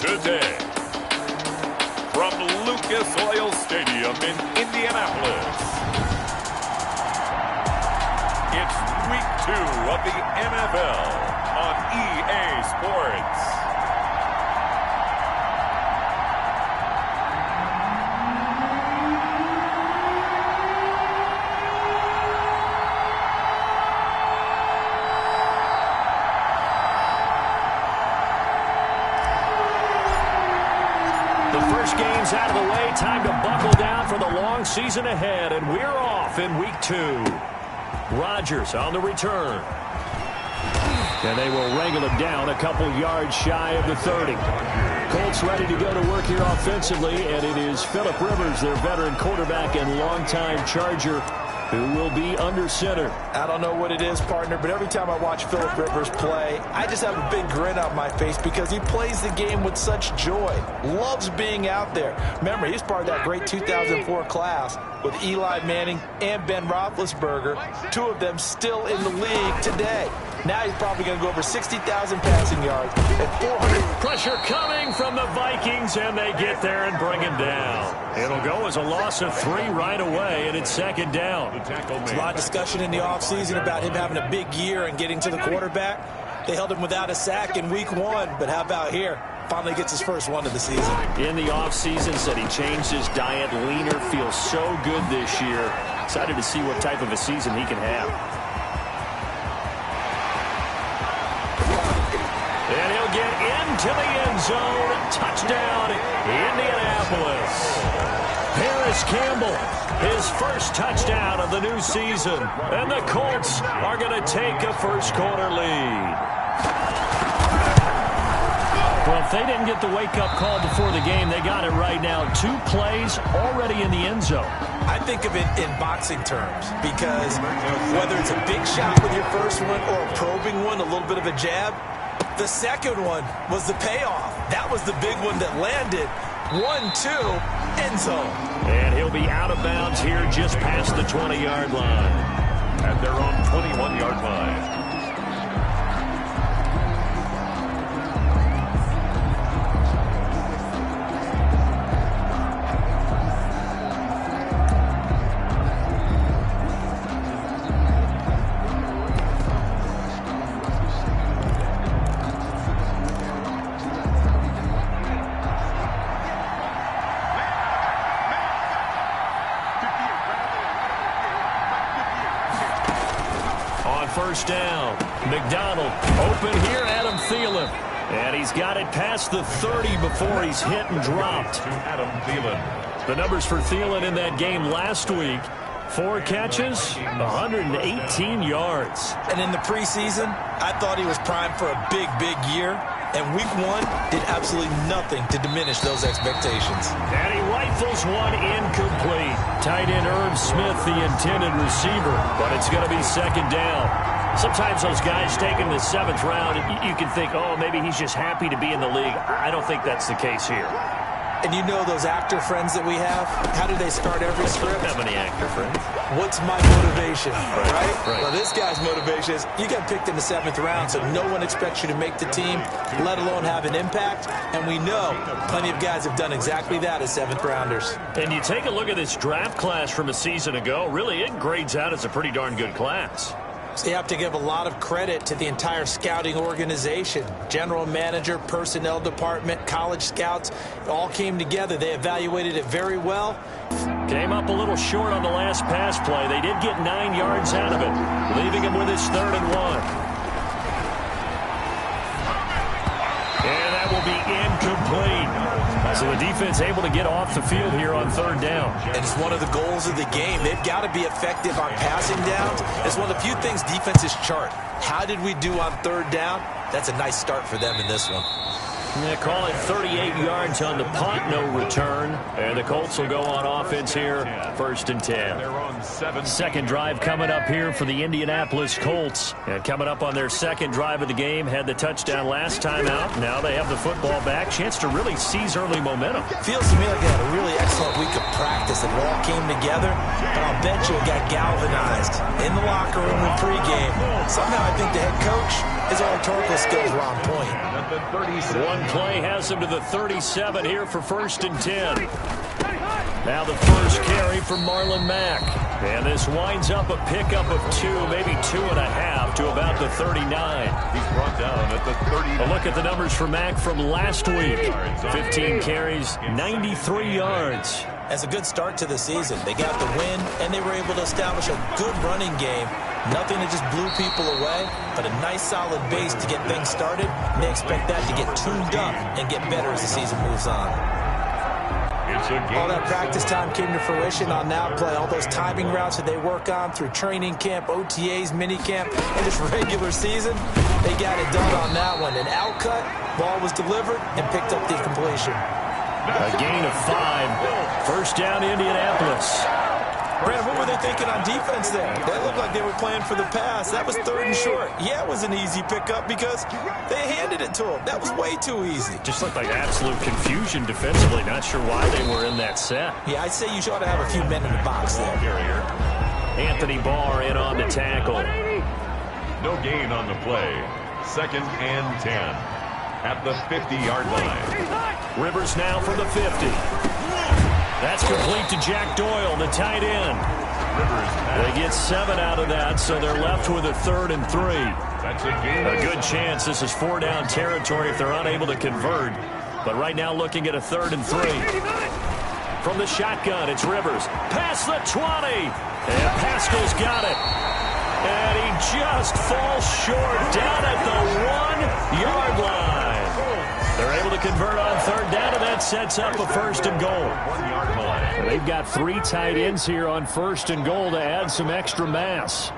today. From Lucas Oil Stadium in Indianapolis, it's Week 2 of the NFL on EA Sports. The first game's out of the way. Time to buckle down for the long season ahead, and we're off in Week 2. Rodgers on the return. And they will wrangle him down a couple yards shy of the 30. Colts ready to go to work here offensively, and it is Phillip Rivers, their veteran quarterback and longtime Charger, who will be under center. I don't know what it is, partner, but every time I watch Phillip Rivers play, I just have a big grin on my face because he plays the game with such joy. Loves being out there. Remember, he's part of that great 2004 class with Eli Manning and Ben Roethlisberger, two of them still in the league today. Now he's probably going to go over 60,000 passing yards and 400. Pressure coming from the Vikings, and they get there and bring him down. It'll go as a loss of 3 right away, and it's second down. There's a lot of discussion in the offseason about him having a big year and getting to the quarterback. They held him without a sack in Week 1, but how about here? Finally gets his first one of the season. In the offseason, said he changed his diet, leaner, feels so good this year. Excited to see what type of a season he can have. And he'll get into the end zone. Touchdown, Indianapolis. Harris Campbell, his first touchdown of the new season. And the Colts are going to take a first-quarter lead. Well, if they didn't get the wake-up call before the game, they got it right now. 2 plays already in the end zone. I think of it in boxing terms because whether it's a big shot with your first one or a probing one, a little bit of a jab, the second one was the payoff. That was the big one that landed. 1-2, end zone. And he'll be out of bounds here just past the 20-yard line. At their own 21-yard line. First down. McDonald open here. Adam Thielen. And he's got it past the 30 before he's hit and dropped. To Adam Thielen. The numbers for Thielen in that game last week. 4 catches, 118 yards. And in the preseason, I thought he was primed for a big, big year. And Week 1 did absolutely nothing to diminish those expectations. And he rifles one incomplete. Tight end Irv Smith, the intended receiver. But it's going to be second down. Sometimes those guys taken in the 7th round, you can think, oh, maybe he's just happy to be in the league. I don't think that's the case here. And you know those actor friends that we have? How do they start every script? How many actor friends? What's my motivation, right? Well, this guy's motivation is you got picked in the 7th round, so no one expects you to make the team, let alone have an impact. And we know plenty of guys have done exactly that as 7th rounders. And you take a look at this draft class from a season ago, really it grades out as a pretty darn good class. So you have to give a lot of credit to the entire scouting organization. General manager, personnel department, college scouts, it all came together. They evaluated it very well. Came up a little short on the last pass play. They did get 9 yards out of it, leaving him with his 3rd and 1. And that will be incomplete. So the defense able to get off the field here on 3rd down. And it's one of the goals of the game. They've got to be effective on passing downs. It's one of the few things defenses chart. How did we do on 3rd down? That's a nice start for them in this one. They call it 38 yards on the punt, no return. And the Colts will go on offense here, 1st and 10. Second drive coming up here for the Indianapolis Colts. And coming up on their 2nd drive of the game, had the touchdown last time out. Now they have the football back. Chance to really seize early momentum. Feels to me like they had a really excellent week of practice. It all came together. But I'll bet you it got galvanized in the locker room in pregame. Somehow I think the head coach, his oratorical skills were on point. the 37. One play has him to the 37 here for 1st and 10. Now the first carry for Marlon Mack. And this winds up a pickup of 2, maybe 2.5 to about the 39. He's brought down at the 30. A look at the numbers for Mack from last week. 15 carries, 93 yards. As a good start to the season, they got the win, and they were able to establish a good running game. Nothing that just blew people away, but a nice solid base to get things started. And they expect that to get tuned up and get better as the season moves on. All that practice time came to fruition on that play. All those timing routes that they work on through training camp, OTAs, minicamp, and just regular season, they got it done on that one. An outcut, ball was delivered, and picked up the completion. A gain of 5. First down, Indianapolis. Brad, what were they thinking on defense there? That looked like they were playing for the pass. That was 3rd and short. Yeah, it was an easy pickup because they handed it to them. That was way too easy. Just looked like absolute confusion defensively. Not sure why they were in that set. Yeah, I'd say you ought to have a few men in the box there. Anthony Barr in on the tackle. No gain on the play. 2nd and 10 at the 50-yard line. Rivers now for the 50. That's complete to Jack Doyle, the tight end. They get 7 out of that, so they're left with a 3rd and 3. That's a good chance this is 4-down territory if they're unable to convert. But right now looking at a 3rd and 3. From the shotgun, it's Rivers. Past the 20. And Pascal's got it. And he just falls short down at the 1-yard line. They're able to convert on 3rd down, and that sets up a 1st and goal. 1-yard line. They've got 3 tight ends here on 1st and goal to add some extra mass.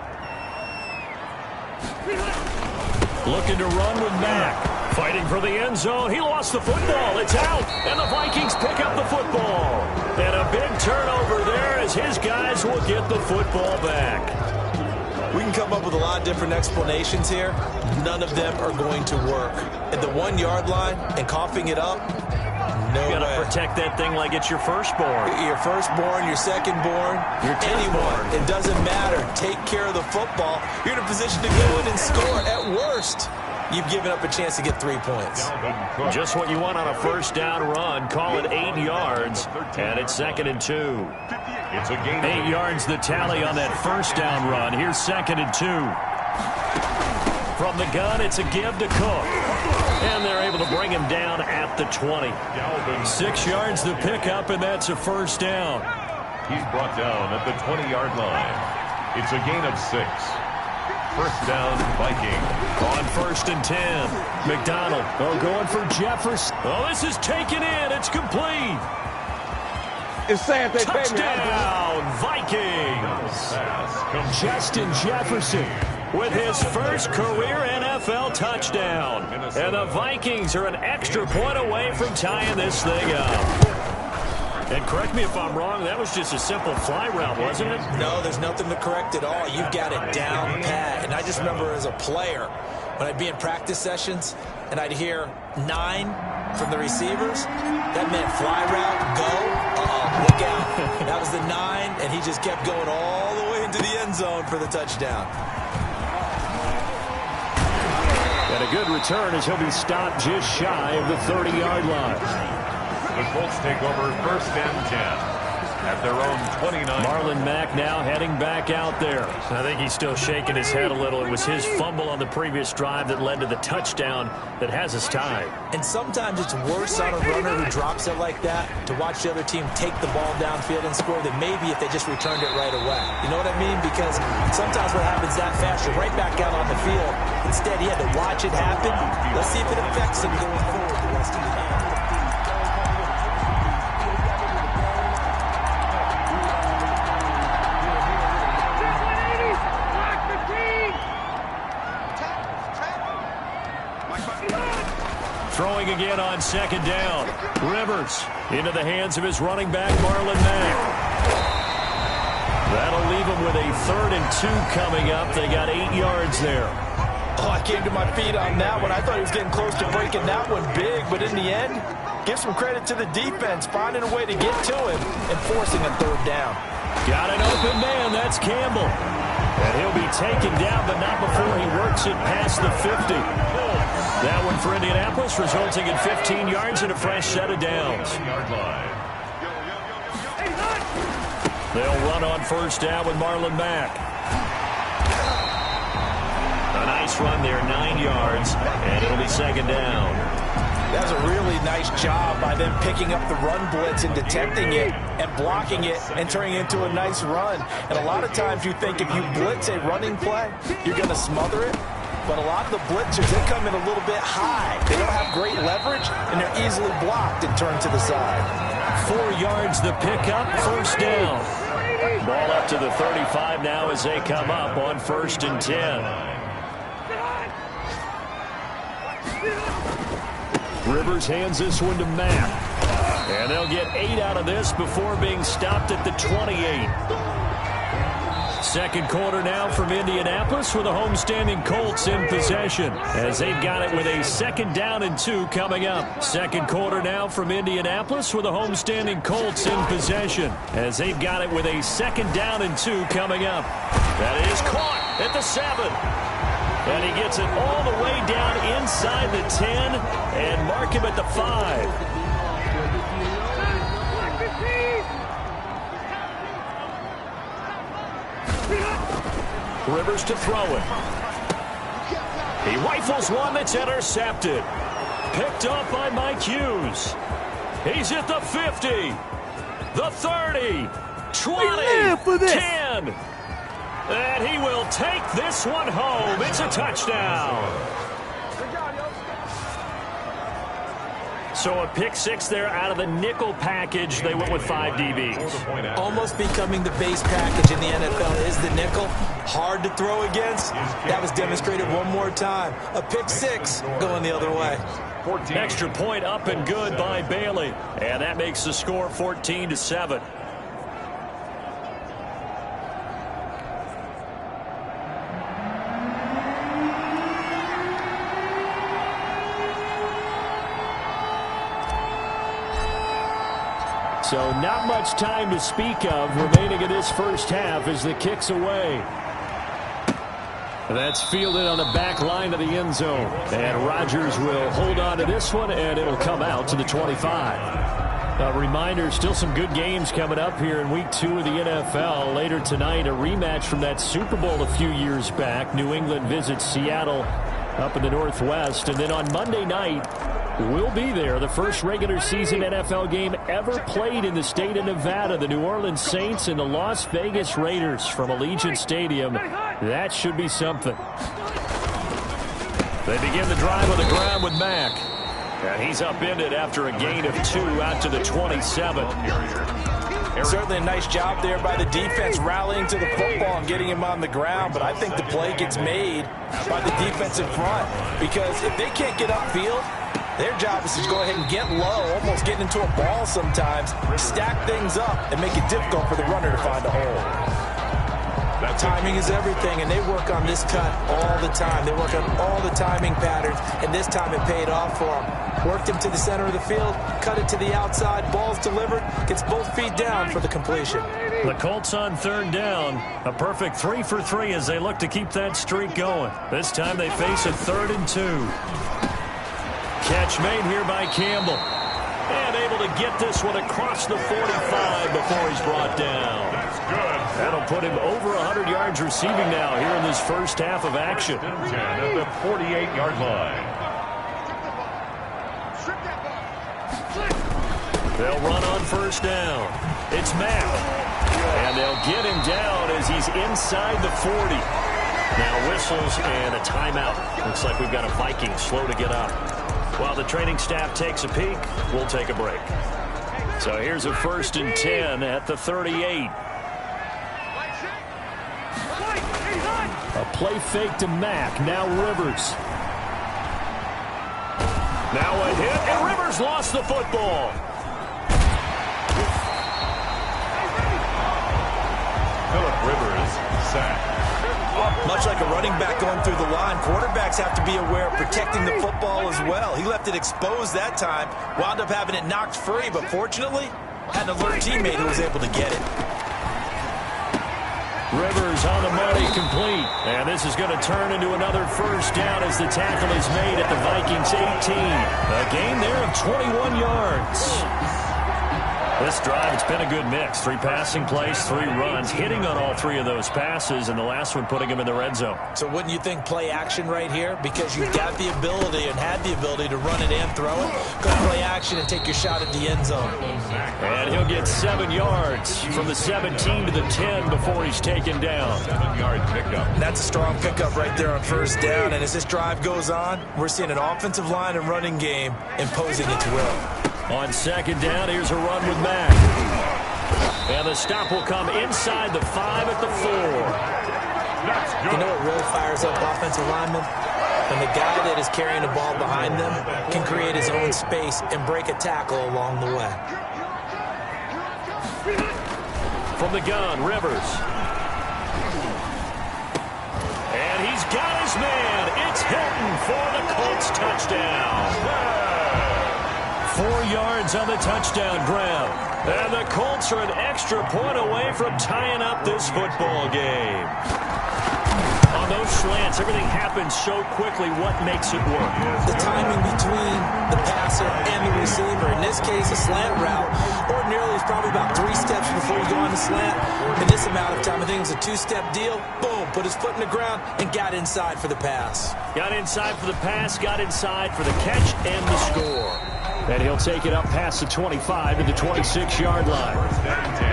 Looking to run with Mack. Fighting for the end zone. He lost the football. It's out. And the Vikings pick up the football. And a big turnover there as his guys will get the football back. We can come up with a lot of different explanations here. None of them are going to work. At the 1-yard line and coughing it up, no way. You got to protect that thing like it's your firstborn. Your firstborn, your secondborn, anyone. It doesn't matter. Take care of the football. You're in a position to go in and score. At worst, you've given up a chance to get 3 points. Just what you want on a 1st down run. Call it 8 yards, and it's 2nd and 2. It's a gain. 8 yards the tally on that 1st down run. Here's 2nd and 2. From the gun, it's a give to Cook. And they're able to bring him down at the 20. 6 yards the pickup, and that's a 1st down. He's brought down at the 20-yard line. It's a gain of 6. 1st down, Viking. On 1st and 10. McDonald, going for Jefferson. Oh, this is taken in. It's complete. Touchdown, Vikings. Justin Jefferson with his first career NFL touchdown. And the Vikings are an extra point away from tying this thing up. And correct me if I'm wrong, that was just a simple fly route, wasn't it? No, there's nothing to correct at all. You've got it down pat. And I just remember as a player, when I'd be in practice sessions and I'd hear 9 from the receivers, that meant fly route, go, look out. That was the 9, and he just kept going all the way into the end zone for the touchdown. And a good return as he'll be stopped just shy of the 30-yard line. The Colts take over 1st and 10 at their own 29. Marlon Mack now heading back out there. I think he's still shaking his head a little. It was his fumble on the previous drive that led to the touchdown that has us tied. And sometimes it's worse on a runner who drops it like that to watch the other team take the ball downfield and score than maybe if they just returned it right away. You know what I mean? Because sometimes what happens that fast, you're right back out on the field. Instead, he had to watch it happen. Let's see if it affects him going forward the rest of the game. Throwing again on 2nd down. Rivers into the hands of his running back, Marlon Mack. That'll leave him with a 3rd and 2 coming up. They got 8 yards there. Oh, I came to my feet on that one. I thought he was getting close to breaking that one big, but in the end, give some credit to the defense, finding a way to get to him and forcing a 3rd down. Got an open man. That's Campbell. And he'll be taken down, but not before he works it past the 50. That one for Indianapolis, resulting in 15 yards and a fresh set of downs. They'll run on first down with Marlon Mack. A nice run there, 9 yards, and it'll be second down. That was a really nice job by them picking up the run blitz and detecting it and blocking it and turning it into a nice run. And a lot of times you think if you blitz a running play, you're going to smother it. But a lot of the blitzers, they come in a little bit high. They don't have great leverage, and they're easily blocked and turned to the side. 4 yards the pickup, first down. Ball up to the 35 now as they come up on 1st and 10. Rivers hands this one to Mack. And they'll get 8 out of this before being stopped at the 28. Second quarter now from Indianapolis with the homestanding Colts in possession as they've got it with a 2nd down and 2 coming up. Second quarter now from Indianapolis with the homestanding Colts in possession as they've got it with a 2nd down and 2 coming up. That is caught at the 7. And he gets it all the way down inside the 10 and mark him at the 5. Rivers to throw it. He rifles one that's intercepted. Picked up by Mike Hughes. He's at the 50, the 30, 20, 10. And he will take this one home. It's a touchdown. So a pick 6 there out of the nickel package. They went with 5 DBs. Almost becoming the base package in the NFL is the nickel. Hard to throw against. That was demonstrated one more time. A pick 6 going the other way. Extra point up and good by Bailey. And that makes the score 14-7. So not much time to speak of remaining in this first half as the kick's away. That's fielded on the back line of the end zone. And Rodgers will hold on to this one, and it'll come out to the 25. A reminder, still some good games coming up here in Week 2 of the NFL. Later tonight, a rematch from that Super Bowl a few years back. New England visits Seattle up in the Northwest. And then on Monday night, we'll be there. The first regular season NFL game ever played in the state of Nevada. The New Orleans Saints and the Las Vegas Raiders from Allegiant Stadium. That should be something. They begin the drive on the ground with Mack. And he's upended after a gain of 2 out to the 27. Certainly a nice job there by the defense rallying to the football and getting him on the ground. But I think the play gets made by the defensive front. Because if they can't get upfield, their job is to go ahead and get low, almost getting into a ball sometimes, stack things up, and make it difficult for the runner to find a hole. Timing is everything, and they work on this cut all the time. They work on all the timing patterns, and this time it paid off for them. Worked him to the center of the field, cut it to the outside, ball's delivered, gets both feet down for the completion. The Colts on 3rd down. A perfect 3 for 3 as they look to keep that streak going. This time they face a 3rd and 2. Catch made here by Campbell. And able to get this one across the 45 before he's brought down. That's good. That'll put him over 100 yards receiving now here in this first half of action. 10 at the 48-yard line. They'll run on first down. It's Mack. And they'll get him down as he's inside the 40. Now whistles and a timeout. Looks like we've got a Viking slow to get up. While the training staff takes a peek, we'll take a break. So here's a 1st and 10 at the 38. A play fake to Mack. Now Rivers. Now a hit, and Rivers lost the football. Phillip Rivers sacked. Much like a running back going through the line, quarterbacks have to be aware of protecting the football as well. He left it exposed that time, wound up having it knocked free, but fortunately, had an alert teammate who was able to get it. Rivers on the money, complete. And this is going to turn into another first down as the tackle is made at the Vikings 18. A gain there of 21 yards. This drive, it's been a good mix. 3 passing plays, 3 runs, hitting on all 3 of those passes, and the last one putting him in the red zone. So wouldn't you think play action right here? Because you've got the ability and had the ability to run it and throw it. Go play action and take your shot at the end zone. And he'll get 7 yards from the 17 to the 10 before he's taken down. 7-yard pickup. And that's a strong pickup right there on first down. And as this drive goes on, we're seeing an offensive line and running game imposing its will. On second down, here's a run with Mack. And the stop will come inside the 5 at the 4. You know what really fires up offensive linemen? When the guy that is carrying the ball behind them can create his own space and break a tackle along the way. From the gun, Rivers. And he's got his man. It's Hilton for the Colts touchdown. 4 yards on the touchdown grab. And the Colts are an extra point away from tying up this football game. On those slants, everything happens so quickly. What makes it work? The timing between the passer and the receiver. In this case, a slant route. Ordinarily, it's probably about 3 steps before you go on the slant. In this amount of time, I think it was a 2-step deal. Boom, put his foot in the ground and got inside for the pass. Got inside for the pass, got inside for the catch and the score. And he'll take it up past the 25 to the 26-yard line. First and 10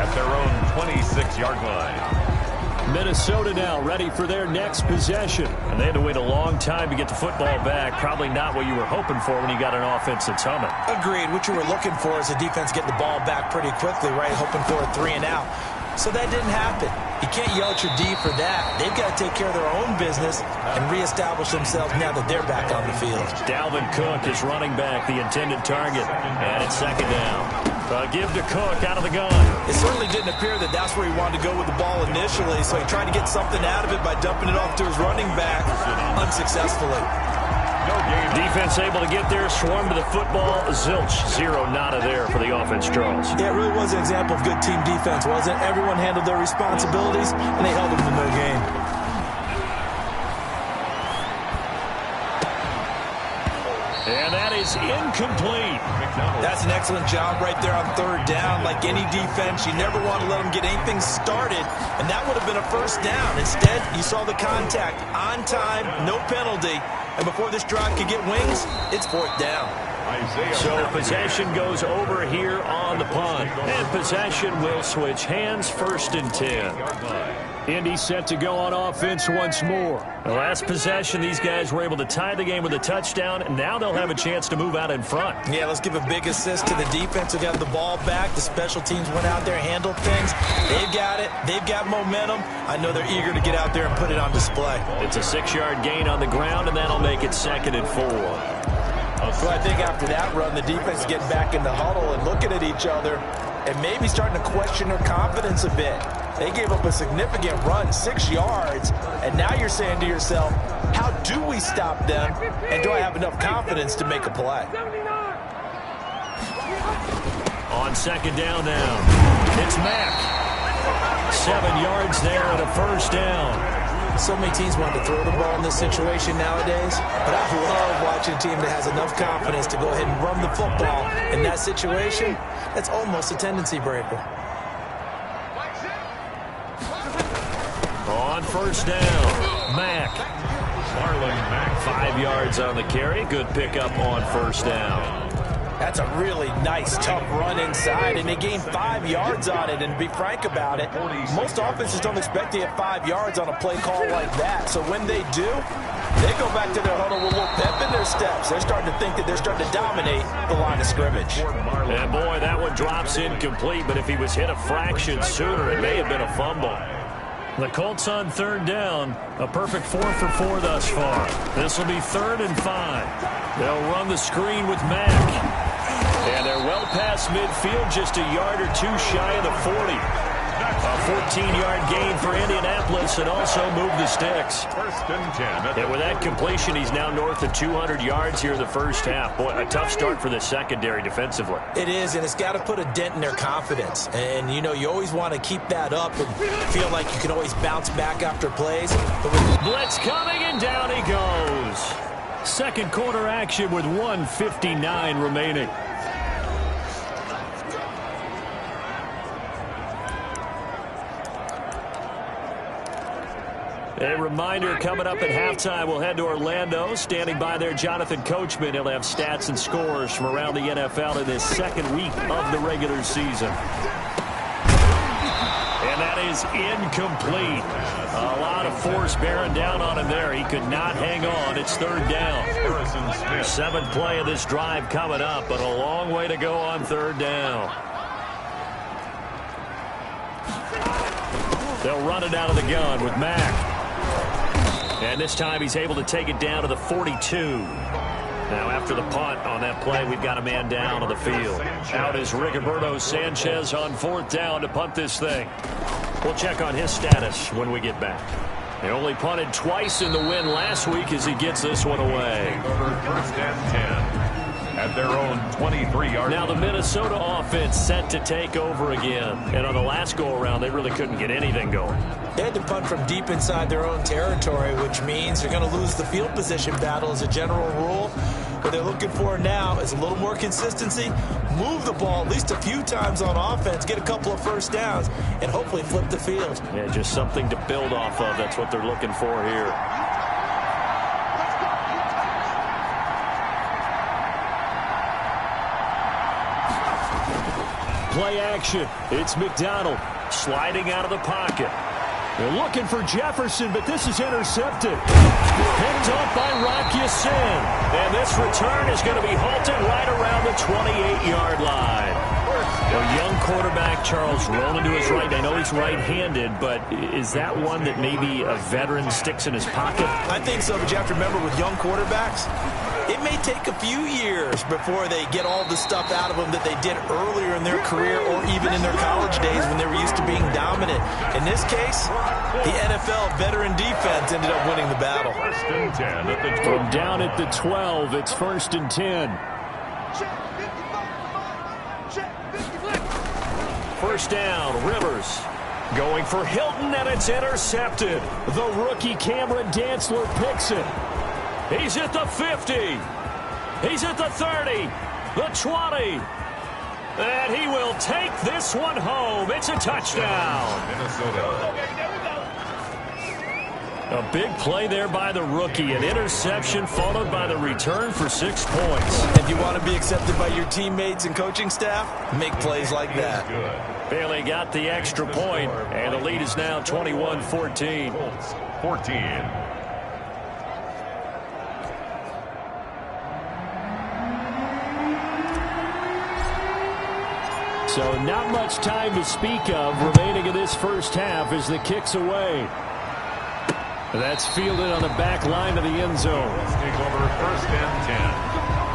at their own 26-yard line. Minnesota now ready for their next possession. And they had to wait a long time to get the football back. Probably not what you were hoping for when you got an offense that's humming. Agreed. What you were looking for is the defense get the ball back pretty quickly, right? Hoping for a 3 and out. So that didn't happen. You can't yell at your D for that. They've got to take care of their own business and reestablish themselves now that they're back on the field. Dalvin Cook is running back, the intended target. And it's second down. Give to Cook out of the gun. It certainly didn't appear that that's where he wanted to go with the ball initially, so he tried to get something out of it by dumping it off to his running back unsuccessfully. No game. Defense able to get there, swarm to the football. Zilch, 0 nada there for the offense draws. Yeah, it really was an example of good team defense, wasn't it? Everyone handled their responsibilities, and they held them in their game. And that is incomplete. That's an excellent job right there on third down. Like any defense, you never want to let them get anything started, and that would have been a first down. Instead, you saw the contact on time, no penalty, and before this drive could get wings, it's 4th down. So possession goes over here on the punt, and possession will switch hands, 1st and 10. Indy set to go on offense once more. The last possession, these guys were able to tie the game with a touchdown, and now they'll have a chance to move out in front. Yeah, let's give a big assist to the defense who got the ball back. The special teams went out there, handled things. They've got it. They've got momentum. I know they're eager to get out there and put it on display. It's a 6-yard gain on the ground, and that'll make it 2nd and 4. So I think after that run, the defense is getting back in the huddle and looking at each other and maybe starting to question their confidence a bit. They gave up a significant run, 6 yards, and now you're saying to yourself, how do we stop them, and do I have enough confidence to make a play? On second down now, it's Mack. 7 yards there and a first down. So many teams want to throw the ball in this situation nowadays, but I love watching a team that has enough confidence to go ahead and run the football in that situation. That's almost a tendency breaker. On first down, Mack. Marlon Mack. 5 yards on the carry. Good pickup on first down. That's a really nice, tough run inside, and they gained 5 yards on it. And to be frank about it, most offenses don't expect to get 5 yards on a play call like that. So when they do, they go back to their huddle with a little pep in their steps. They're starting to think that they're starting to dominate the line of scrimmage. And boy, that one drops incomplete, but if he was hit a fraction sooner, it may have been a fumble. The Colts on third down, a perfect 4 for 4 thus far. This will be 3rd and 5. They'll run the screen with Mack. And they're well past midfield, just a yard or two shy of the 40. A 14-yard gain for Indianapolis and also move the sticks. First and 10. And with that completion, he's now north of 200 yards here in the first half. Boy, a tough start for the secondary defensively. It is, and it's got to put a dent in their confidence. And, you know, you always want to keep that up and feel like you can always bounce back after plays. Blitz coming, and down he goes. Second quarter action with 1:59 remaining. A reminder, coming up at halftime, we'll head to Orlando. Standing by there, Jonathan Coachman. He'll have stats and scores from around the NFL in this second week of the regular season. And that is incomplete. A lot of force bearing down on him there. He could not hang on. It's third down. Seventh play of this drive coming up, but a long way to go on third down. They'll run it out of the gun with Mack. And this time he's able to take it down to the 42. Now after the punt on that play, we've got a man down on the field. Out is Rigoberto Sanchez on fourth down to punt this thing. We'll check on his status when we get back. They only punted twice in the win last week as he gets this one away. First and 10. At their own 23-yard. Now the Minnesota offense set to take over again. And on the last go-around, they really couldn't get anything going. They had to punt from deep inside their own territory, which means they're going to lose the field position battle as a general rule. What they're looking for now is a little more consistency, move the ball at least a few times on offense, get a couple of first downs, and hopefully flip the field. Yeah, just something to build off of. That's what they're looking for here. Play action. It's McDonald sliding out of the pocket. They're looking for Jefferson, but this is intercepted. Picked off by Rock Ya-Sin. And this return is going to be halted right around the 28-yard line. A young quarterback, Charles, rolling to his right. I know he's right-handed, but is that one that maybe a veteran sticks in his pocket? I think so, but you have to remember with young quarterbacks, it may take a few years before they get all the stuff out of them that they did earlier in their career or even in their college days when they were used to being dominant. In this case, the NFL veteran defense ended up winning the battle. First and 10 at the 12. From down at the 12, it's first and 10. First down, Rivers. Going for Hilton, and it's intercepted. The rookie Cameron Dantzler picks it. He's at the 50. He's at the 30. The 20. And he will take this one home. It's a touchdown. Minnesota. A big play there by the rookie. An interception followed by the return for 6 points. If you want to be accepted by your teammates and coaching staff, make plays like that. Bailey got the extra point, and the lead is now 21-14. 14. So not much time to speak of remaining in this first half as the kick's away. That's fielded on the back line of the end zone. Let's take over first and 10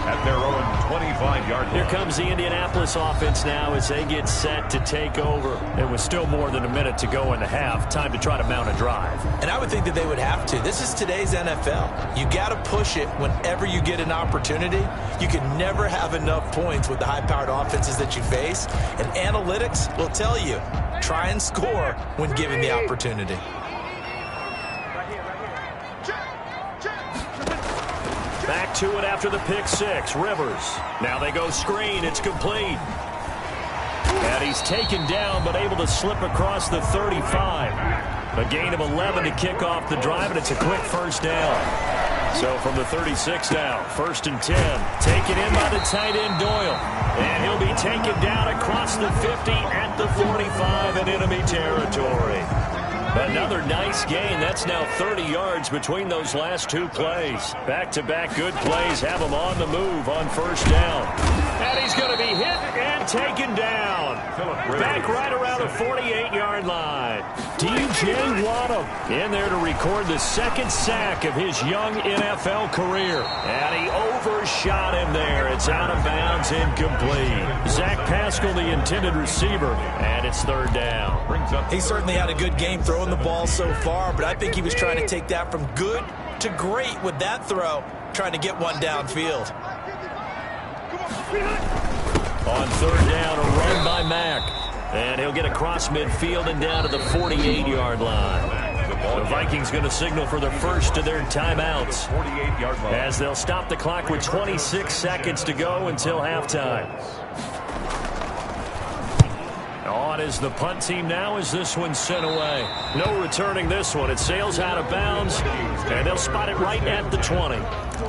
at their own 25-yard line. Here comes the Indianapolis offense now as they get set to take over. It was still more than a minute to go in the half. Time to try to mount a drive. And I would think that they would have to. This is today's NFL. You got to push it whenever you get an opportunity. You can never have enough points with the high-powered offenses that you face. And analytics will tell you, try and score when given the opportunity. Back to it after the pick six. Rivers. Now they go screen. It's complete. And he's taken down but able to slip across the 35. A gain of 11 to kick off the drive, and it's a quick first down. So from the 36 down, first and 10. Taken in by the tight end Doyle. And he'll be taken down across the 50 at the 45 in enemy territory. Another nice gain. That's now 30 yards between those last two plays. Back-to-back good plays have him on the move on first down. And he's going to be hit and taken down. Back right around the 48-yard line. DJ Waddle in there to record the second sack of his young NFL career. And he overshot him there. It's out of bounds, incomplete. Zach Pascal, the intended receiver, and it's third down. He certainly had a good game throwing the ball so far, but I think he was trying to take that from good to great with that throw, trying to get one downfield. On third down, a run by Mack. And he'll get across midfield and down to the 48-yard line. The Vikings going to signal for the first of their timeouts as they'll stop the clock with 26 seconds to go until halftime. On is the punt team now as this one's sent away. No returning this one. It sails out of bounds, and they'll spot it right at the 20.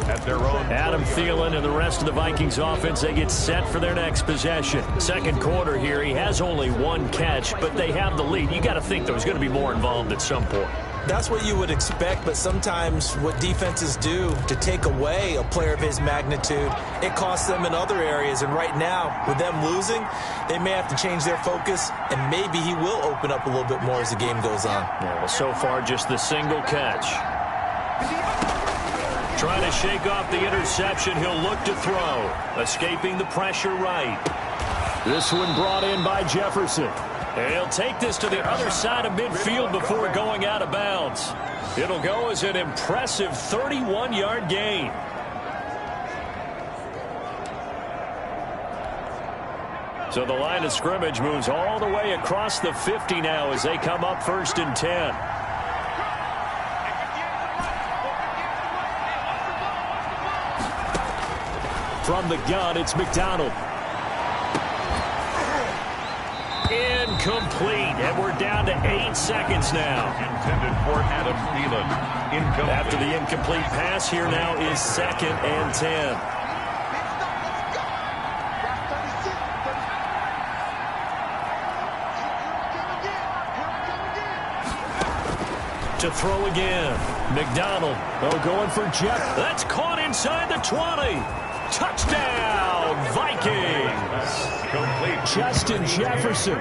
At their own. Adam Thielen and the rest of the Vikings offense, they get set for their next possession. Second quarter here, he has only one catch, but they have the lead. You got to think there's going to be more involved at some point. That's what you would expect, but sometimes what defenses do to take away a player of his magnitude, it costs them in other areas. And right now, with them losing, they may have to change their focus, and maybe he will open up a little bit more as the game goes on. Yeah, well, so far, just the single catch. Trying to shake off the interception, he'll look to throw. Escaping the pressure right. This one brought in by Jefferson. And he'll take this to the other side of midfield before going out of bounds. It'll go as an impressive 31-yard gain. So the line of scrimmage moves all the way across the 50 now as they come up 1st and 10. From the gun, it's McDonald. Incomplete, and we're down to 8 seconds now. Intended for Adam Thielen. Incomplete. After the incomplete pass, here now is 2nd and 10. To throw again. McDonald. Oh, going for Jeff. That's caught inside the 20. Touchdown, Vikings. Complete. Justin Jefferson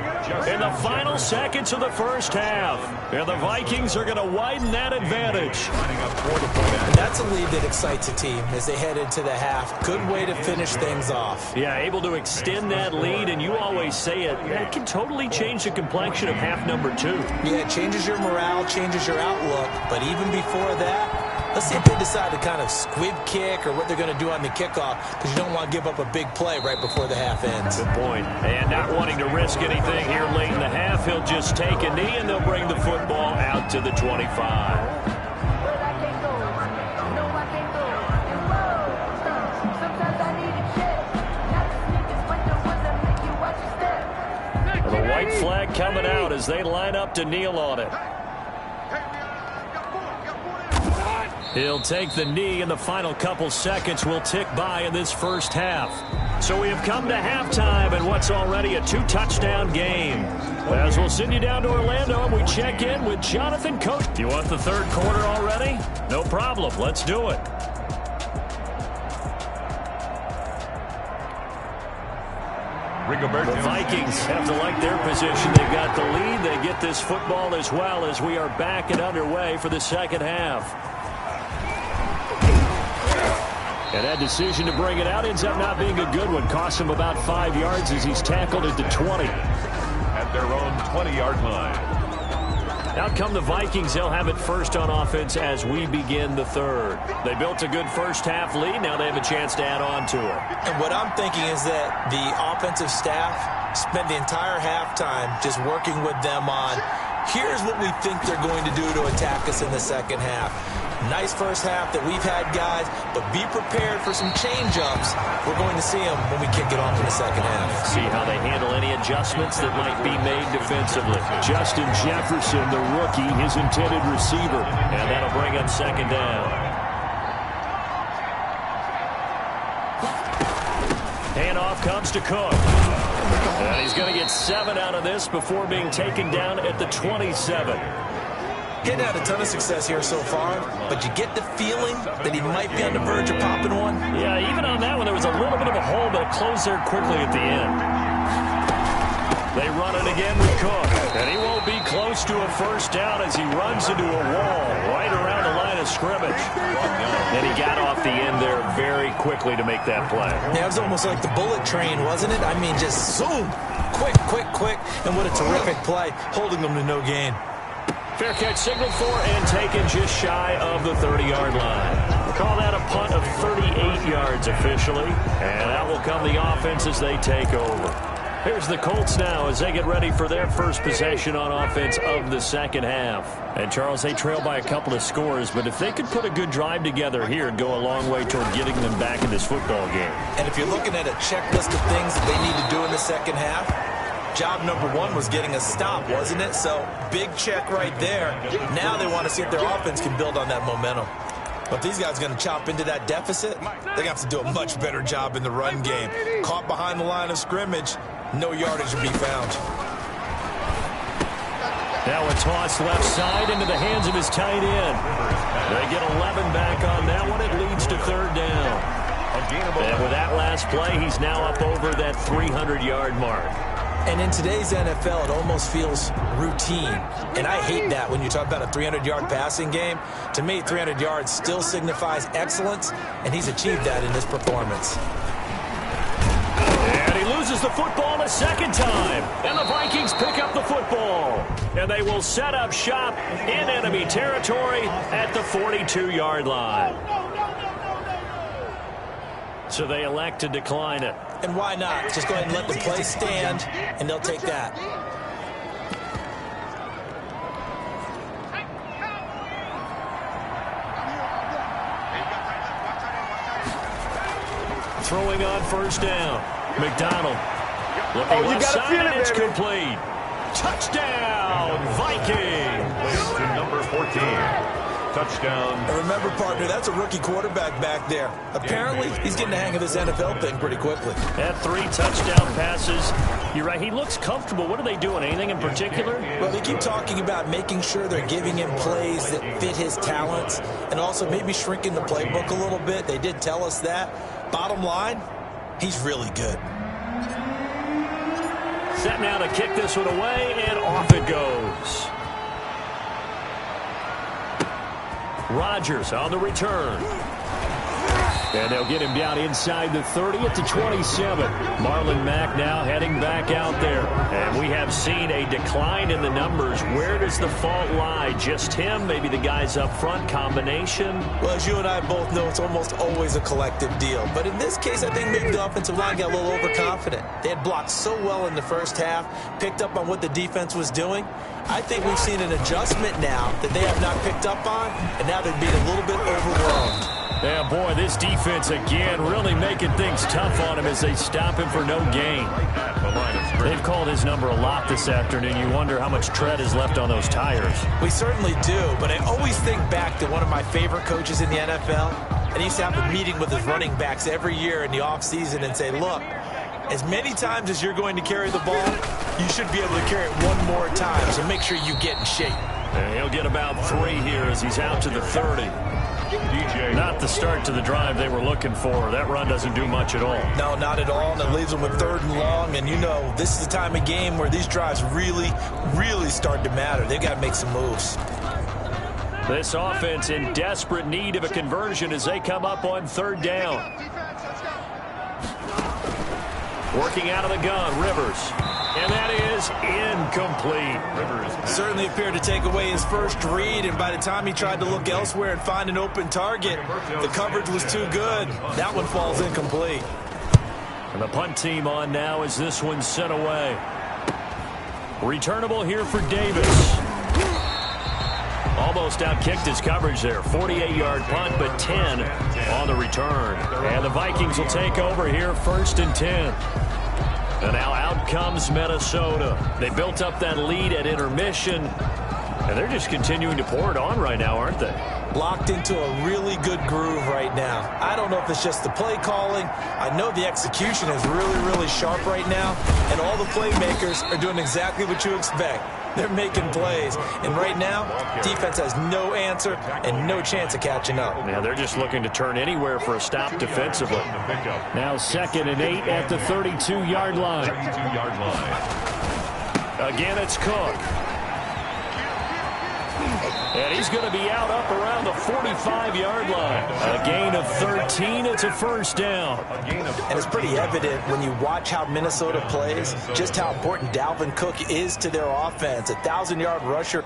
in the final seconds of the first half. And the Vikings are going to widen that advantage. And that's a lead that excites a team as they head into the half. Good way to finish things off. Yeah, able to extend that lead, and you always say it, that can totally change the complexion of half number 2. Yeah, it changes your morale, changes your outlook. But even before that, let's see if they decide to kind of squib kick or what they're going to do on the kickoff, because you don't want to give up a big play right before the half ends. Good point. And not wanting to risk anything here late in the half, he'll just take a knee, and they'll bring the football out to the 25. The white flag coming out as they line up to kneel on it. He'll take the knee, and the final couple seconds will tick by in this first half. So we have come to halftime in what's already a 2-touchdown game. As we'll send you down to Orlando, and we check in with Jonathan Coach. You want the third quarter already? No problem. Let's do it. The Vikings have to like their position. They've got the lead. They get this football as well as we are back and underway for the second half. And that decision to bring it out ends up not being a good one. Costs him about 5 yards as he's tackled at the 20. At their own 20-yard line. Out come the Vikings. They'll have it first on offense as we begin the third. They built a good first half lead. Now they have a chance to add on to it. And what I'm thinking is that the offensive staff spent the entire halftime just working with them on, here's what we think they're going to do to attack us in the second half. Nice first half that we've had, guys, but be prepared for some change-ups. We're going to see them when we kick it off in the second half. See how they handle any adjustments that might be made defensively. Justin Jefferson, the rookie, his intended receiver, and that'll bring up second down. Handoff comes to Cook. And he's going to get 7 out of this before being taken down at the 27. He hadn't had a ton of success here so far, but you get the feeling that he might be on the verge of popping one. Yeah, even on that one, there was a little bit of a hole, but it closed there quickly at the end. They run it again with Cook, and he won't be close to a first down as he runs into a wall right around the line of scrimmage. And he got off the end there very quickly to make that play. Yeah, it was almost like the bullet train, wasn't it? I mean, just zoom, quick, and what a terrific play, holding them to no gain. Fair catch signaled for and taken just shy of the 30-yard line. We'll call that a punt of 38 yards officially, and that will come the offense as they take over. Here's the Colts now as they get ready for their first possession on offense of the second half. And, Charles, they trail by a couple of scores, but if they could put a good drive together here, it'd go a long way toward getting them back in this football game. And if you're looking at a checklist of things that they need to do in the second half, job number one was getting a stop, wasn't it? So, big check right there. Now they want to see if their offense can build on that momentum. But if these guys are going to chop into that deficit, they're going to have to do a much better job in the run game. Caught behind the line of scrimmage, no yardage to be found. Now a toss left side into the hands of his tight end. They get 11 back on that one. It leads to third down. And with that last play, he's now up over that 300-yard mark. And in today's NFL, it almost feels routine. And I hate that when you talk about a 300-yard passing game. To me, 300 yards still signifies excellence, and he's achieved that in this performance. And he loses the football a second time. And the Vikings pick up the football. And they will set up shop in enemy territory at the 42-yard line. So they elect to decline it. And why not? Just go ahead and let the play stand, and they'll take that. Throwing on first down. McDonald looking left side, and it's complete. Touchdown, Vikings! To number 14. Touchdown. And remember, partner, that's a rookie quarterback back there. Apparently, he's getting the hang of this NFL thing pretty quickly. Had 3 touchdown passes. You're right, he looks comfortable. What are they doing? Anything in particular? Well, they keep talking about making sure they're giving him plays that fit his talents and also maybe shrinking the playbook a little bit. They did tell us that. Bottom line, he's really good. Set now to kick this one away, and off it goes. Rodgers on the return. And they'll get him down inside the 30 at the 27. Marlon Mack now heading back out there. And we have seen a decline in the numbers. Where does the fault lie? Just him? Maybe the guys up front? Combination? Well, as you and I both know, it's almost always a collective deal. But in this case, I think maybe the offensive line got a little overconfident. They had blocked so well in the first half, picked up on what the defense was doing. I think we've seen an adjustment now that they have not picked up on, and now they're being a little bit overwhelmed. Yeah, boy, this defense again really making things tough on him as they stop him for no gain. They've called his number a lot this afternoon. You wonder how much tread is left on those tires. We certainly do, but I always think back to one of my favorite coaches in the NFL, and he used to have a meeting with his running backs every year in the offseason and say, look, as many times as you're going to carry the ball, you should be able to carry it one more time, so make sure you get in shape. And he'll get about 3 here as he's out to the 30. Not the start to the drive they were looking for. That run doesn't do much at all. No, not at all, and it leaves them with 3rd and long. And you know, this is the time of game where these drives really, really start to matter. They've got to make some moves. This offense in desperate need of a conversion as they come up on 3rd down. Working out of the gun, Rivers. And that is incomplete. Rivers certainly appeared to take away his first read, and by the time he tried to look elsewhere and find an open target, the coverage was too good. That one falls incomplete. And the punt team on now as this one's sent away. Returnable here for Davis. Almost outkicked his coverage there. 48-yard punt, but 10 on the return. And the Vikings will take over here, 1st and 10. And now out comes Minnesota. They built up that lead at intermission, and they're just continuing to pour it on right now, aren't they? locked into a really good groove right now. I don't know if it's just the play calling. I know the execution is really, really sharp right now, and all the playmakers are doing exactly what you expect. They're making plays, and right now, defense has no answer and no chance of catching up. Yeah, they're just looking to turn anywhere for a stop defensively. Now 2nd and 8 at the 32-yard line. Again, it's Cook. And he's going to be out up around the 45-yard line. A gain of 13. It's a first down. And it's pretty evident when you watch how Minnesota plays, just how important Dalvin Cook is to their offense. A 1,000-yard rusher.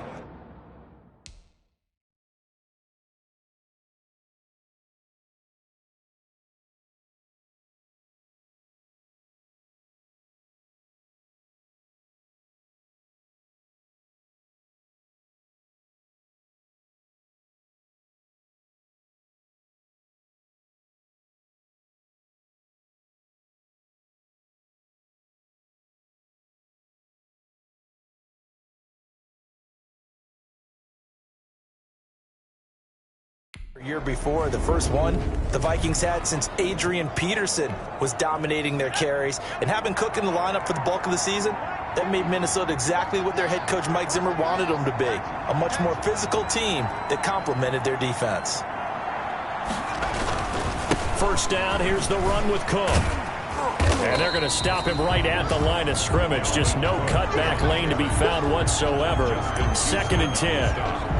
Year before, the first one the Vikings had since Adrian Peterson was dominating their carries, and having Cook in the lineup for the bulk of the season, that made Minnesota exactly what their head coach Mike Zimmer wanted them to be, a much more physical team that complemented their defense. First down, here's the run with Cook. And they're going to stop him right at the line of scrimmage. Just no cutback lane to be found whatsoever. 2nd and 10.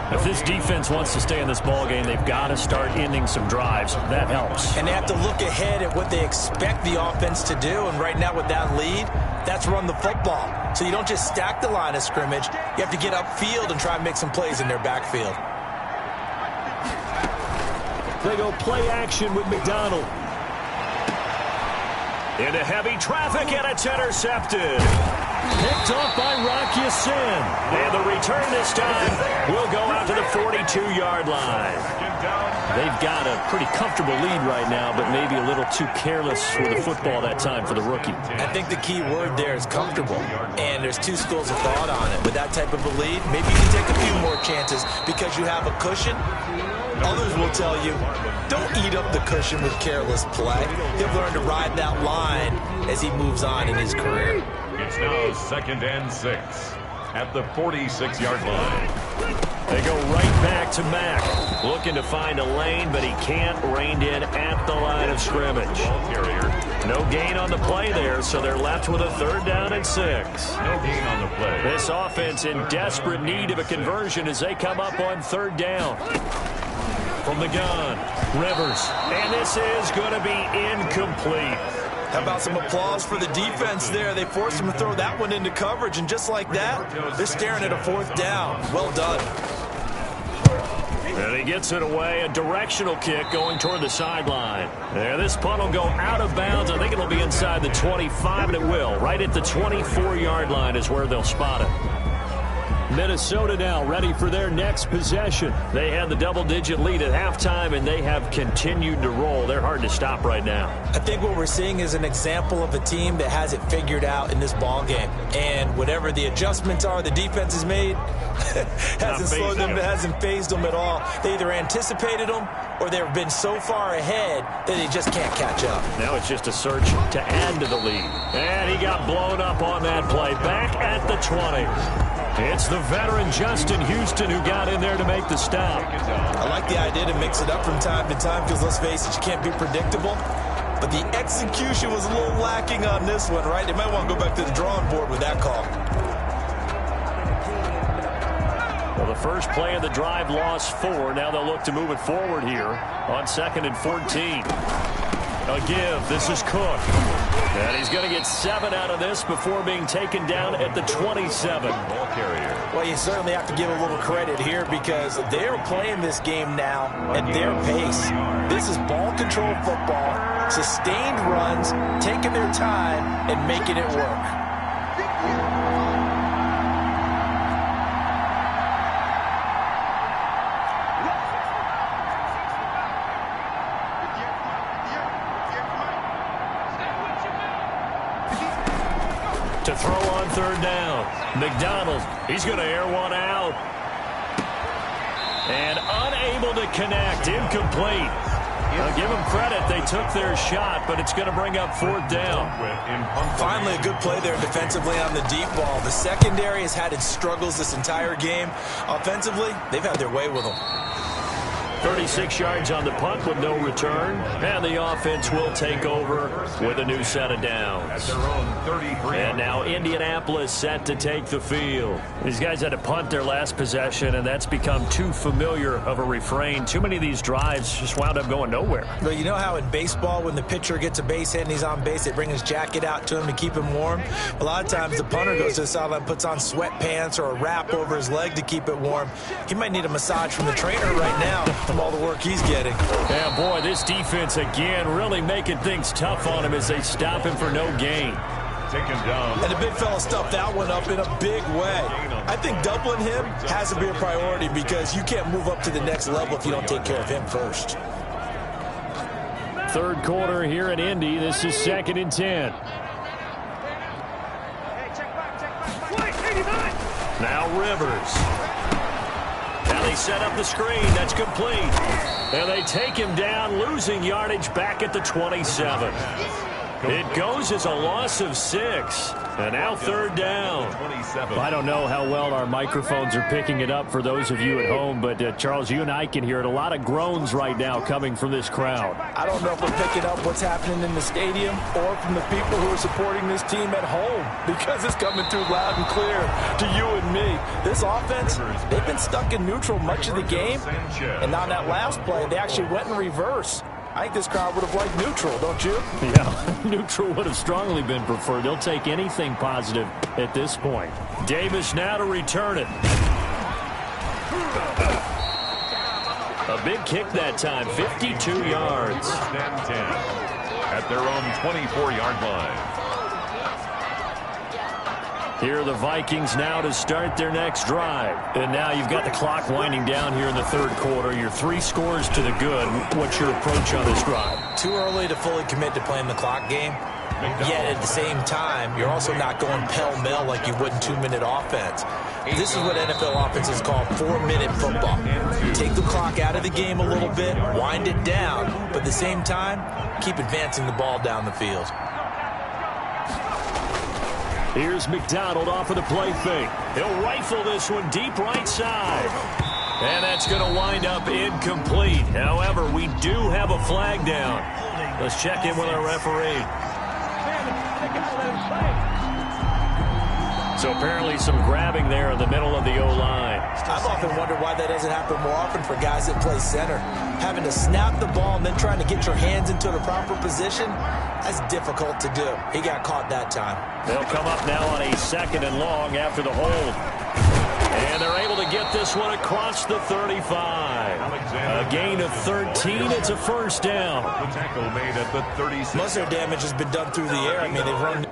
If this defense wants to stay in this ballgame, they've got to start ending some drives. That helps. And they have to look ahead at what they expect the offense to do. And right now with that lead, that's run the football. So you don't just stack the line of scrimmage. You have to get upfield and try and make some plays in their backfield. They go play action with McDonald. Into heavy traffic, and it's intercepted. Picked off by Rocky Sin. And the return this time will go out to the 42-yard line. They've got a pretty comfortable lead right now, but maybe a little too careless with the football that time for the rookie. I think the key word there is comfortable. And there's two schools of thought on it. With that type of a lead, maybe you can take a few more chances because you have a cushion. Others will tell you, don't eat up the cushion with careless play. He'll learn to ride that line as he moves on in his career. It's now 2nd and 6 at the 46-yard line. They go right back to Mack. Looking to find a lane, but he can't. Reined in at the line of scrimmage. No gain on the play there, so they're left with a 3rd down and 6. No gain on the play. This offense in desperate need of a conversion as they come up on 3rd down. From the gun, Rivers. And this is going to be incomplete. How about some applause for the defense there? They forced him to throw that one into coverage, and just like that, they're staring at a 4th down. Well done. And he gets it away, a directional kick going toward the sideline. And this punt will go out of bounds. I think it'll be inside the 25, and it will. Right at the 24-yard line is where they'll spot it. Minnesota now ready for their next possession. They had the double-digit lead at halftime, and they have continued to roll. They're hard to stop right now. I think what we're seeing is an example of a team that has it figured out in this ball game. And whatever the adjustments are the defense has made, hasn't slowed them, hasn't phased them at all. They either anticipated them or they've been so far ahead that they just can't catch up. Now it's just a search to add to the lead. And he got blown up on that play. Back at the 20. It's the veteran Justin Houston who got in there to make the stop. I like the idea to mix it up from time to time because, let's face it, you can't be predictable. But the execution was a little lacking on this one, right? They might want to go back to the drawing board with that call. Well, the first play of the drive lost 4. Now they'll look to move it forward here on 2nd and 14. A give. This is Cook. And he's going to get 7 out of this before being taken down at the 27. Ball carrier. Well, you certainly have to give a little credit here because they're playing this game now at their pace. This is ball control football, sustained runs, taking their time and making it work. To throw on 3rd down. McDonald, he's going to air one out. And unable to connect. Incomplete. I'll give them credit. They took their shot, but it's going to bring up fourth down. Finally, a good play there defensively on the deep ball. The secondary has had its struggles this entire game. Offensively, they've had their way with them. 36 yards on the punt with no return. And the offense will take over with a new set of downs. And now Indianapolis set to take the field. These guys had to punt their last possession, and that's become too familiar of a refrain. Too many of these drives just wound up going nowhere. But you know how in baseball, when the pitcher gets a base hit and he's on base, they bring his jacket out to him to keep him warm? A lot of times the punter goes to the sideline, puts on sweatpants or a wrap over his leg to keep it warm. He might need a massage from the trainer right now from all the work he's getting. Yeah, boy, this defense again really making things tough on him as they stop him for no gain. Taken down. And the big fella stuffed that one up in a big way. I think doubling him has to be a priority because you can't move up to the next level if you don't take care of him first. Third quarter here in Indy. This is 2nd and 10. Now Rivers. Now they set up the screen. That's complete. And they take him down, losing yardage back at the 27. It goes as a loss of 6. And now third down. I don't know how well our microphones are picking it up for those of you at home, but Charles, you and I can hear it. A lot of groans right now coming from this crowd. I don't know if we're picking up what's happening in the stadium or from the people who are supporting this team at home, because it's coming through loud and clear to you and me. This offense, they've been stuck in neutral much of the game, and on that last play, they actually went in reverse. I think this crowd would have liked neutral, don't you? Yeah, neutral would have strongly been preferred. They'll take anything positive at this point. Davis now to return it. A big kick that time, 52 yards. First and 10 at their own 24-yard line. Here are the Vikings now to start their next drive. And now you've got the clock winding down here in the third quarter. You're 3 scores to the good. What's your approach on this drive? Too early to fully commit to playing the clock game. Yet at the same time, you're also not going pell-mell like you would in 2-minute offense. This is what NFL offenses call 4-minute football. Take the clock out of the game a little bit, wind it down, but at the same time, keep advancing the ball down the field. Here's McDonald off of the play fake. He'll rifle this one deep right side. And that's going to wind up incomplete. However, we do have a flag down. Let's check in with our referee. So apparently some grabbing there in the middle of the O-line. I've often wondered why that doesn't happen more often for guys that play center. Having to snap the ball and then trying to get your hands into the proper position, that's difficult to do. He got caught that time. They'll come up now on a 2nd and long after the hold. And they're able to get this one across the 35. A gain of 13. It's a first down. The tackle made at the 36. Most of their damage has been done through the air. I mean, they've run...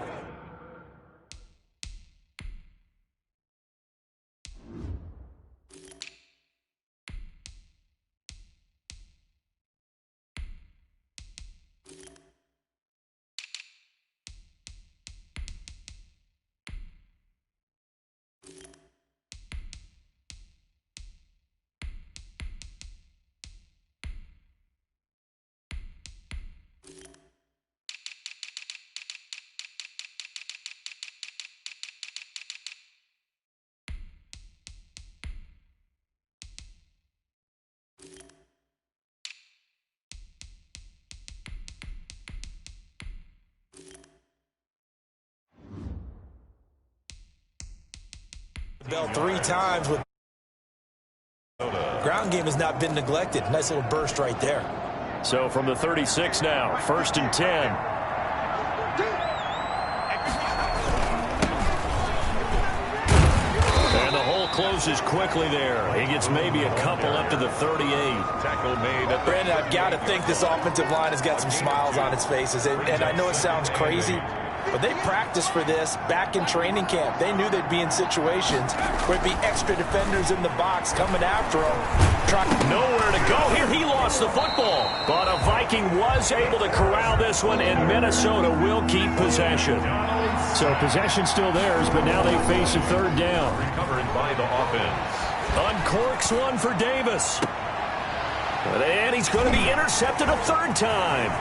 bell 3 times with ground game has not been neglected. Nice little burst right there. So from the 36 now, 1st and 10. And the hole closes quickly there. He gets maybe a couple up to the 38. Tackle made at the... Brandon, I've got to think this offensive line has got some smiles on its faces. And I know it sounds crazy, but they practiced for this back in training camp. They knew they'd be in situations where it'd be extra defenders in the box coming after them. Nowhere to go. Here he lost the football. But a Viking was able to corral this one, and Minnesota will keep possession. So possession still theirs, but now they face a third down. Recovered by the offense. Uncorks one for Davis. And he's going to be intercepted a third time.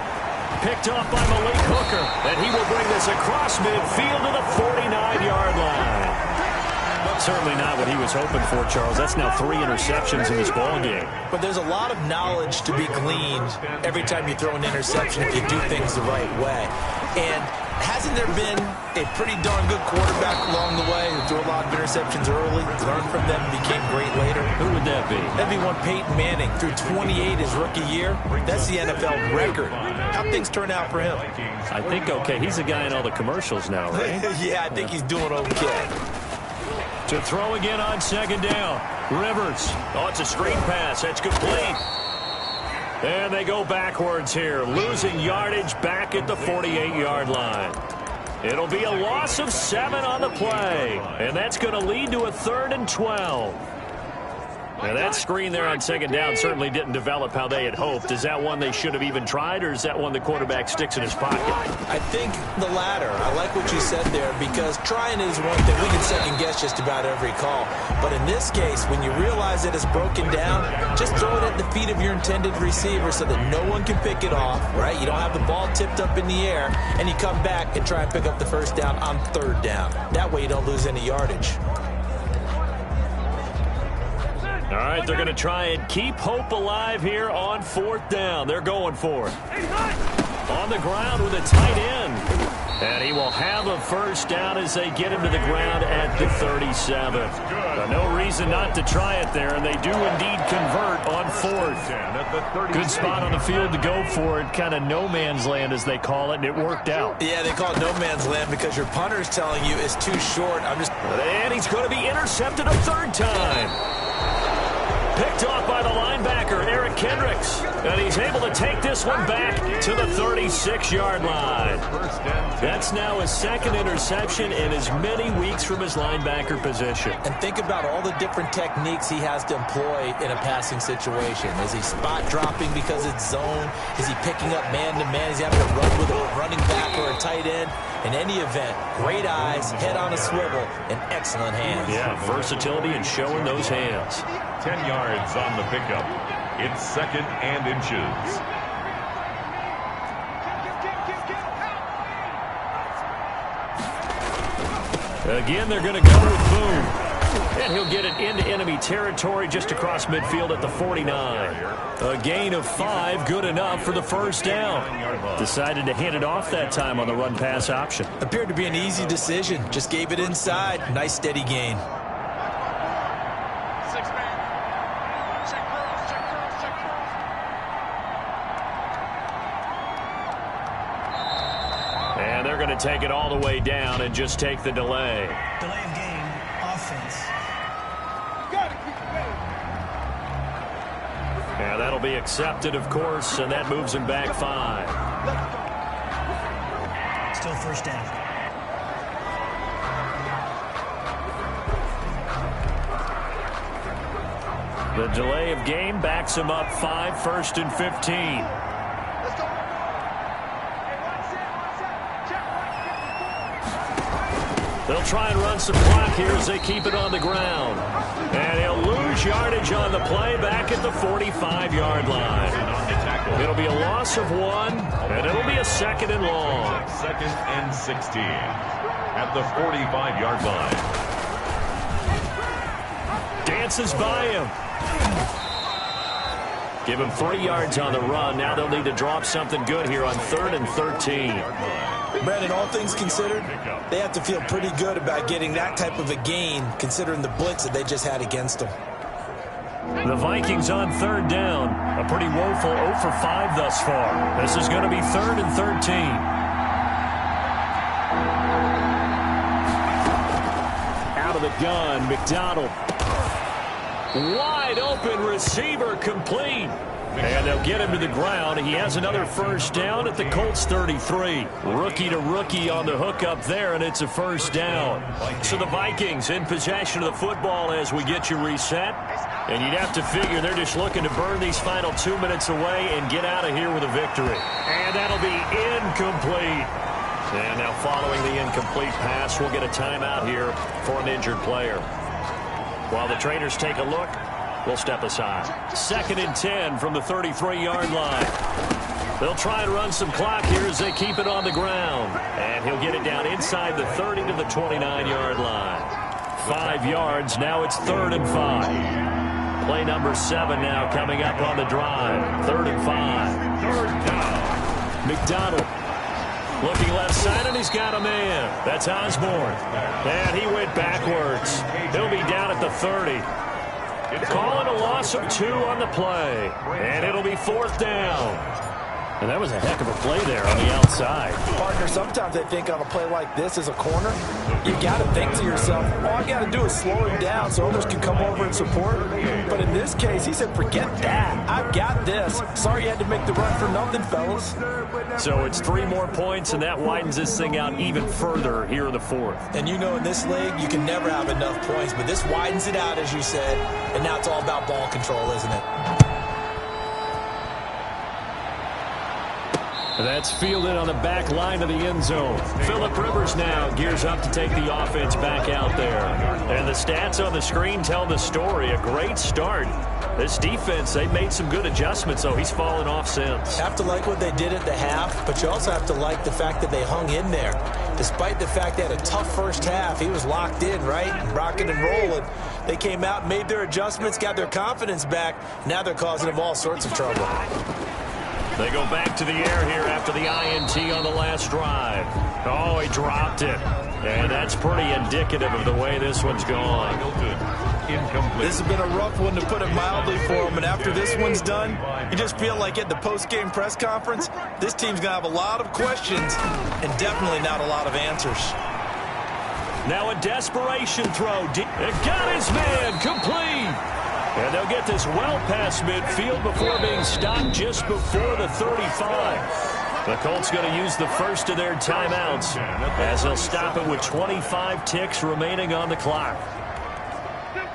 Picked off by Malik Hooker. And he will bring this across midfield to the 49-yard line. Certainly not what he was hoping for, Charles. That's now 3 interceptions in this ballgame. But there's a lot of knowledge to be gleaned every time you throw an interception if you do things the right way. And hasn't there been a pretty darn good quarterback along the way who threw a lot of interceptions early, learned from them, and became great later? Who would that be? That'd be one Peyton Manning. Threw 28 his rookie year. That's the NFL record. How'd things turn out for him? I think okay. He's the guy in all the commercials now, right? Yeah, I think he's doing okay. To throw again on second down. Rivers. Oh, it's a screen pass. That's complete. And they go backwards here, losing yardage back at the 48-yard line. It'll be a loss of 7 on the play, and that's going to lead to a 3rd and 12. Now, that screen there on second down certainly didn't develop how they had hoped. Is that one they should have even tried, or is that one the quarterback sticks in his pocket? I think the latter. I like what you said there, because trying is one thing. We can second-guess just about every call. But in this case, when you realize that it's broken down, just throw it at the feet of your intended receiver so that no one can pick it off, right? You don't have the ball tipped up in the air, and you come back and try and pick up the first down on 3rd down. That way you don't lose any yardage. All right, they're going to try and keep hope alive here on 4th down. They're going for it. On the ground with a tight end. And he will have a first down as they get him to the ground at the 37. No reason not to try it there, and they do indeed convert on 4th. Good spot on the field to go for it. Kind of no man's land, as they call it, and it worked out. Yeah, they call it no man's land because your punter's telling you it's too short. And he's going to be intercepted a 3rd time. Picked off by the linebacker, Eric Kendricks. And he's able to take this one back to the 36-yard line. That's now his 2nd interception in as many weeks from his linebacker position. And think about all the different techniques he has to employ in a passing situation. Is he spot dropping because it's zone? Is he picking up man-to-man? Is he having to run with a running back or a tight end? In any event, great eyes, head on a swivel, and excellent hands. Yeah, versatility and showing those hands. 10 yards on the pickup. It's 2nd and inches. Again, they're going to go with Boone. And he'll get it into enemy territory just across midfield at the 49. A gain of 5, good enough for the first down. Decided to hand it off that time on the run-pass option. Appeared to be an easy decision. Just gave it inside. Nice, steady gain. And they're going to take it all the way down and just take the delay. Delay of game, offense. Yeah, that'll be accepted, of course, and that moves him back 5. Still first down. The delay of game backs him up 5, 1st and 15. They'll try and run some clock here as they keep it on the ground. And he'll lose yardage on the play back at the 45-yard line. It'll be a loss of 1, and it'll be a 2nd and long. 2nd and 16 at the 45-yard line. Dances by him. Give him 3 yards on the run. Now they'll need to drop something good here on 3rd and 13. Brandon, all things considered, they have to feel pretty good about getting that type of a gain, considering the blitz that they just had against them. The Vikings on 3rd down. A pretty woeful 0 for 5 thus far. This is going to be 3rd and 13. Out of the gun, McDonald. Wide open receiver, complete. And they'll get him to the ground. He has another first down at the Colts 33. Rookie to rookie on the hook up there, and it's a first down. So the Vikings in possession of the football as we get you reset. And you'd have to figure they're just looking to burn these final 2 minutes away and get out of here with a victory. And that'll be incomplete. And now following the incomplete pass, we'll get a timeout here for an injured player. While the trainers take a look, we'll step aside. 2nd and 10 from the 33-yard line. They'll try and run some clock here as they keep it on the ground. And he'll get it down inside the 30 to the 29-yard line. 5 yards. Now it's 3rd and 5. Play number 7 now coming up on the drive. 3rd and 5. 3rd down. McDonald looking left side, and he's got a man. That's Osborne. And he went backwards. He'll be down at the 30. Calling a loss of 2 on the play. And it'll be 4th down. And that was a heck of a play there on the outside. Partner, sometimes I think on a play like this as a corner, you got to think to yourself, all I got to do is slow him down so others can come over and support. But in this case, he said, forget that. I've got this. Sorry you had to make the run for nothing, fellas. So it's 3 more points, and that widens this thing out even further here in the 4th. And you know in this league, you can never have enough points, but this widens it out, as you said, and now it's all about ball control, isn't it? That's fielded on the back line of the end zone. Phillip Rivers now gears up to take the offense back out there. And the stats on the screen tell the story. A great start. This defense, they've made some good adjustments, so he's fallen off since. Have to like what they did at the half, but you also have to like the fact that they hung in there. Despite the fact they had a tough first half, he was locked in, right? Rocking and rolling. They came out, made their adjustments, got their confidence back. Now they're causing him all sorts of trouble. They go back to the air here after the INT on the last drive. Oh, he dropped it. And that's pretty indicative of the way this one's gone. Incomplete. This has been a rough one, to put it mildly, for him. And after this one's done, you just feel like at the post-game press conference, this team's going to have a lot of questions and definitely not a lot of answers. Now a desperation throw. It got his man complete. And they'll get this well past midfield before being stopped just before the 35. The Colts going to use the first of their timeouts as they'll stop it with 25 ticks remaining on the clock.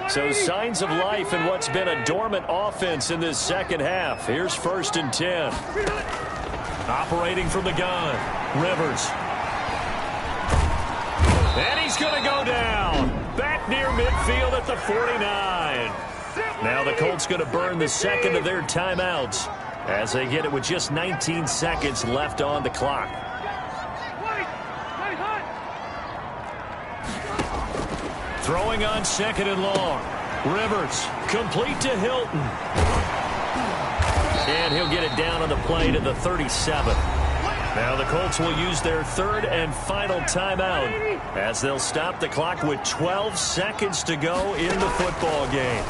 So signs of life in what's been a dormant offense in this second half. Here's 1st and 10. Operating from the gun, Rivers. And he's going to go down. Back near midfield at the 49. Now the Colts going to burn the second of their timeouts as they get it with just 19 seconds left on the clock. Throwing on 2nd and long. Rivers complete to Hilton. And he'll get it down on the play to the 37. Now the Colts will use their 3rd and final timeout as they'll stop the clock with 12 seconds to go in the football game.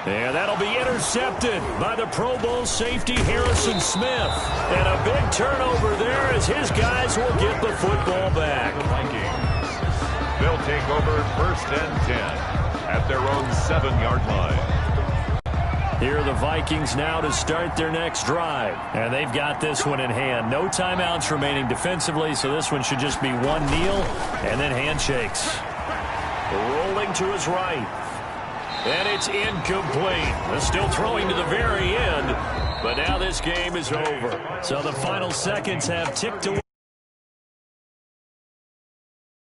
And that'll be intercepted by the Pro Bowl safety Harrison Smith. And a big turnover there as his guys will get the football back. They'll take over 1st and 10 at their own 7-yard line. Here are the Vikings now to start their next drive. And they've got this one in hand. No timeouts remaining defensively, so this one should just be one kneel and then handshakes. Rolling to his right. And it's incomplete. They're still throwing to the very end, but now this game is over. So the final seconds have ticked away.